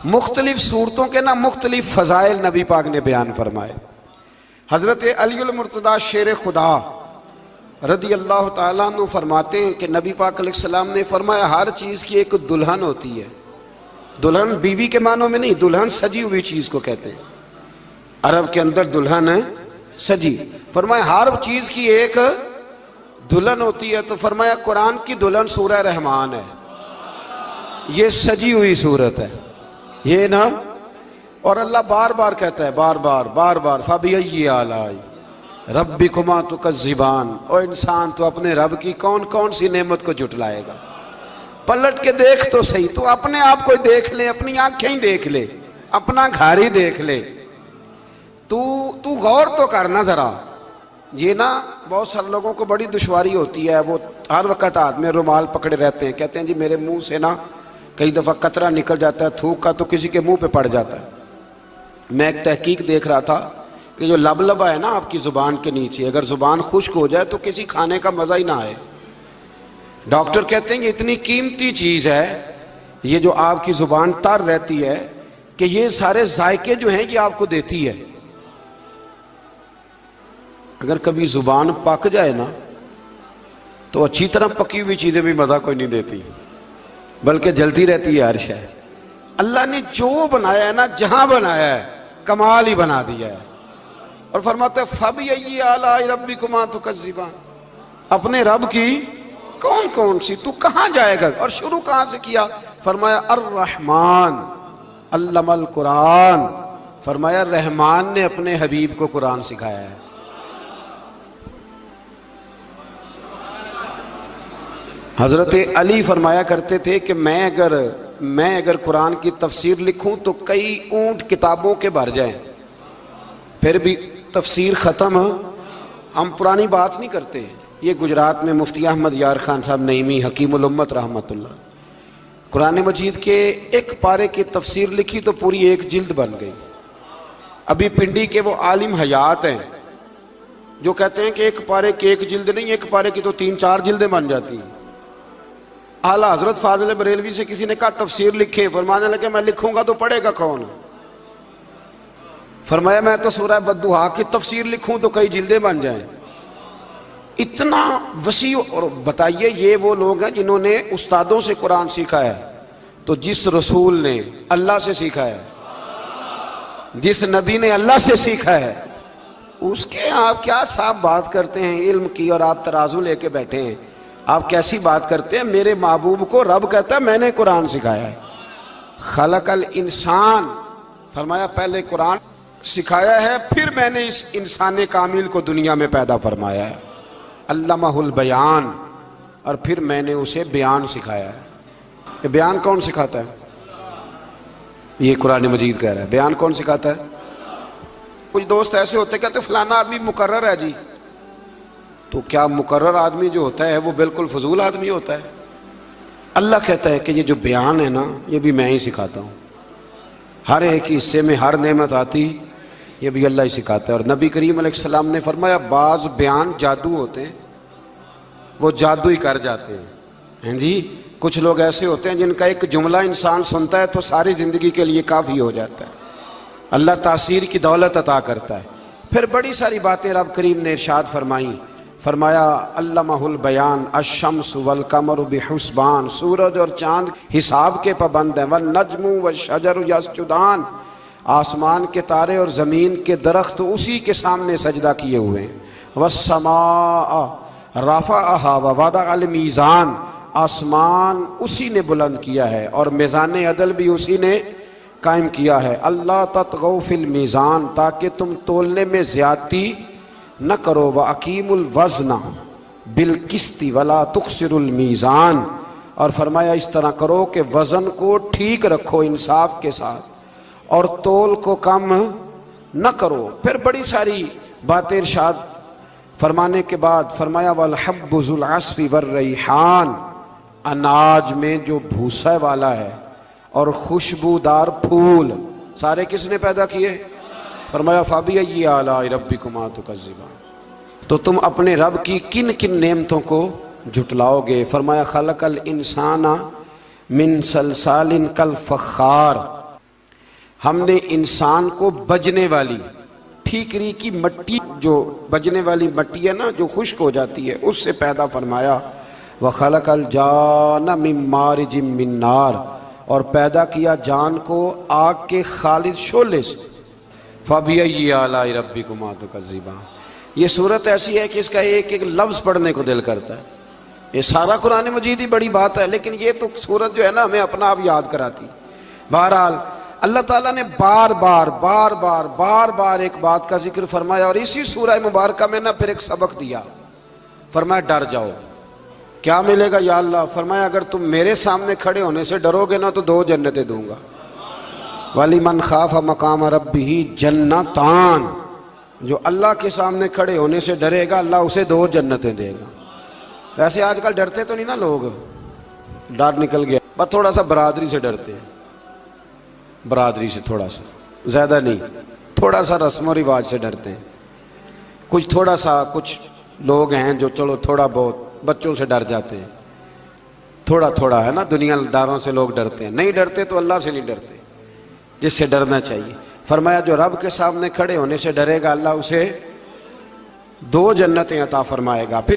مختلف صورتوں کے نا مختلف فضائل نبی پاک نے بیان فرمائے۔ حضرت علی المرتضیٰ شیر خدا رضی اللہ تعالیٰ عنہ فرماتے ہیں کہ نبی پاک علیہ السلام نے فرمایا ہر چیز کی ایک دلہن ہوتی ہے۔ دلہن بیوی کے معنوں میں نہیں، دلہن سجی ہوئی چیز کو کہتے ہیں، عرب کے اندر دلہن سجی۔ فرمایا ہر چیز کی ایک دلہن ہوتی ہے، تو فرمایا قرآن کی دلہن سورہ رحمان ہے، یہ سجی ہوئی صورت ہے یہ نا۔ اور اللہ بار بار کہتا ہے، بار بار فَبِأَيِّ آلَاءِ رَبِّكُمَا تُكَذِّبَانِ، او انسان تو اپنے رب کی کون کون سی نعمت کو جھٹلائے گا؟ پلٹ کے دیکھ تو صحیح، تو اپنے آپ کو دیکھ لے، اپنی آنکھیں ہی دیکھ لے، اپنا گھر ہی دیکھ لے، تو غور تو کرنا ذرا۔ یہ نا بہت سارے لوگوں کو بڑی دشواری ہوتی ہے، وہ ہر وقت ہاتھ میں رومال پکڑے رہتے ہیں، کہتے ہیں جی میرے منہ سے نا کئی دفعہ قطرہ نکل جاتا ہے تھوک کا، تو کسی کے منہ پہ پڑ جاتا ہے۔ میں ایک تحقیق دیکھ رہا تھا کہ جو لبلبا ہے نا آپ کی زبان کے نیچے، اگر زبان خشک ہو جائے تو کسی کھانے کا مزہ ہی نہ آئے۔ ڈاکٹر کہتے ہیں کہ اتنی قیمتی چیز ہے یہ جو آپ کی زبان تر رہتی ہے کہ یہ سارے ذائقے جو ہیں یہ آپ کو دیتی ہے۔ اگر کبھی زبان پک جائے نا تو اچھی طرح پکی ہوئی چیزیں بھی مزہ کوئی نہیں دیتی، بلکہ جلتی رہتی ہے ہر شے۔ اللہ نے جو بنایا ہے نا، جہاں بنایا ہے کمال ہی بنا دیا ہے۔ اور فرماتا ہے فَبِأَيِّ آلَاءِ رَبِّكُمَا تُكَذِّبَانِ، اپنے رب کی کون کون سی، تو کہاں جائے گا؟ اور شروع کہاں سے کیا؟ فرمایا الرحمن علم القرآن، فرمایا رحمان نے اپنے حبیب کو قرآن سکھایا ہے۔ حضرت علی فرمایا کرتے تھے کہ میں اگر قرآن کی تفسیر لکھوں تو کئی اونٹ کتابوں کے بھر جائیں، پھر بھی تفسیر ختم۔ ہم پرانی بات نہیں کرتے، یہ گجرات میں مفتی احمد یار خان صاحب نعیمی حکیم الامت رحمت اللہ، قرآن مجید کے ایک پارے کی تفسیر لکھی تو پوری ایک جلد بن گئی۔ ابھی پنڈی کے وہ عالم حیات ہیں جو کہتے ہیں کہ ایک پارے کی ایک جلد نہیں، ایک پارے کی تو 3-4 جلدیں بن جاتی ہیں۔ اعلیٰ حضرت فاضل بریلوی سے کسی نے کہا تفسیر لکھے، فرمانے لگے میں لکھوں گا تو پڑھے گا کون؟ فرمایا میں تو سورہ بددعا کی تفسیر لکھوں تو کئی جلدیں بن جائیں۔ اتنا وسیع۔ اور بتائیے یہ وہ لوگ ہیں جنہوں نے استادوں سے قرآن سیکھا ہے، تو جس رسول نے اللہ سے سیکھا ہے، جس نبی نے اللہ سے سیکھا ہے، اس کے آپ کیا صاحب بات کرتے ہیں علم کی، اور آپ ترازو لے کے بیٹھے ہیں، آپ کیسی بات کرتے ہیں؟ میرے محبوب کو رب کہتا ہے میں نے قرآن سکھایا ہے۔ خلق الانسان، فرمایا پہلے قرآن سکھایا ہے، پھر میں نے اس انسان کامل کو دنیا میں پیدا فرمایا ہے۔ علمہ البیان، اور پھر میں نے اسے بیان سکھایا ہے۔ یہ بیان کون سکھاتا ہے؟ یہ قرآن مجید کہہ رہا ہے بیان کون سکھاتا ہے؟ کچھ دوست ایسے ہوتے کہتے فلانا آدمی مقرر ہے جی، تو کیا مقرر آدمی جو ہوتا ہے وہ بالکل فضول آدمی ہوتا ہے؟ اللہ کہتا ہے کہ یہ جو بیان ہے نا یہ بھی میں ہی سکھاتا ہوں، ہر ایک حصے میں ہر نعمت آتی یہ بھی اللہ ہی سکھاتا ہے۔ اور نبی کریم علیہ السلام نے فرمایا بعض بیان جادو ہوتے ہیں، وہ جادو ہی کر جاتے ہیں جی۔ کچھ لوگ ایسے ہوتے ہیں جن کا ایک جملہ انسان سنتا ہے تو ساری زندگی کے لیے کافی ہو جاتا ہے، اللہ تاثیر کی دولت عطا کرتا ہے۔ پھر بڑی ساری باتیں رب کریم نے ارشاد فرمائیں، فرمایا علمہ البیان الشمس والقمر بحسبان، سورج اور چاند حساب کے پابند ہیں، والنجم والشجر یسجدان، آسمان کے تارے اور زمین کے درخت اسی کے سامنے سجدہ کیے ہوئے ہیں، والسماء رفعها ووضع المیزان، آسمان اسی نے بلند کیا ہے اور میزان عدل بھی اسی نے قائم کیا ہے، اللہ تطغوا فی المیزان، تاکہ تم تولنے میں زیادتی نہ کرو، وَأَقِیمُوا الْوَزْنَ بِالْقِسْطِ وَلَا تُخْسِرُوا الْمِیزَانَ، اور فرمایا اس طرح کرو کہ وزن کو ٹھیک رکھو انصاف کے ساتھ اور تول کو کم نہ کرو۔ پھر بڑی ساری باتیں ارشاد فرمانے کے بعد فرمایا وَالْحَبُّ ذُو الْعَصْفِ وَالرَّیحان، اناج میں جو بھوسا والا ہے اور خوشبودار پھول سارے کس نے پیدا کیے؟ فرمایا فَبِأَيِّ آلَاءِ رَبِّكُمَا تُكَذِّبَانِ، تو تم اپنے رب کی کن کن نعمتوں کو جھٹلاؤ گے؟ فرمایا خلق الانسان من صلصال کالفخار، ہم نے انسان کو بجنے والی ٹھیکری کی مٹی، جو بجنے والی مٹی ہے نا جو خشک ہو جاتی ہے، اس سے پیدا فرمایا۔ وَخَلَقَ الْجَانَّ مِن مَّارِجٍ مِّن نَّارٍ، اور پیدا کیا جان کو آگ کے خالص شعلے سے۔ فَبِأَيِّ آلَاءِ رَبِّكُمَا تُكَذِّبَانِ، یہ صورت ایسی ہے کہ اس کا ایک ایک لفظ پڑھنے کو دل کرتا ہے۔ یہ سارا قرآن مجید ہی بڑی بات ہے، لیکن یہ تو صورت جو ہے نا ہمیں اپنا آپ یاد کراتی۔ بہرحال اللہ تعالیٰ نے بار بار ایک بات کا ذکر فرمایا، اور اسی سورہ مبارکہ میں نا پھر ایک سبق دیا۔ فرمایا ڈر جاؤ، کیا ملے گا یا اللہ؟ فرمایا اگر تم میرے سامنے کھڑے ہونے سے ڈرو گے نا تو 2 جنتیں دوں گا۔ وَلِمَنْ خَافَ مَقَامَ رَبِّهِ جَنَّتَانِ، جو اللہ کے سامنے کھڑے ہونے سے ڈرے گا اللہ اسے 2 جنتیں دے گا۔ ویسے آج کل ڈرتے تو نہیں نا لوگ، ڈر نکل گیا، بس تھوڑا سا برادری سے ڈرتے ہیں، برادری سے تھوڑا سا، زیادہ نہیں، تھوڑا سا رسم و رواج سے ڈرتے ہیں۔ کچھ تھوڑا سا کچھ لوگ ہیں جو چلو تھوڑا بہت بچوں سے ڈر جاتے ہیں، تھوڑا ہے نا، دنیا داروں سے لوگ ڈرتے ہیں، نہیں ڈرتے تو اللہ سے نہیں ڈرتے جس سے ڈرنا چاہیے۔ فرمایا جو رب کے سامنے کھڑے ہونے سے ڈرے گا اللہ اسے 2 جنتیں عطا فرمائے گا۔ پھر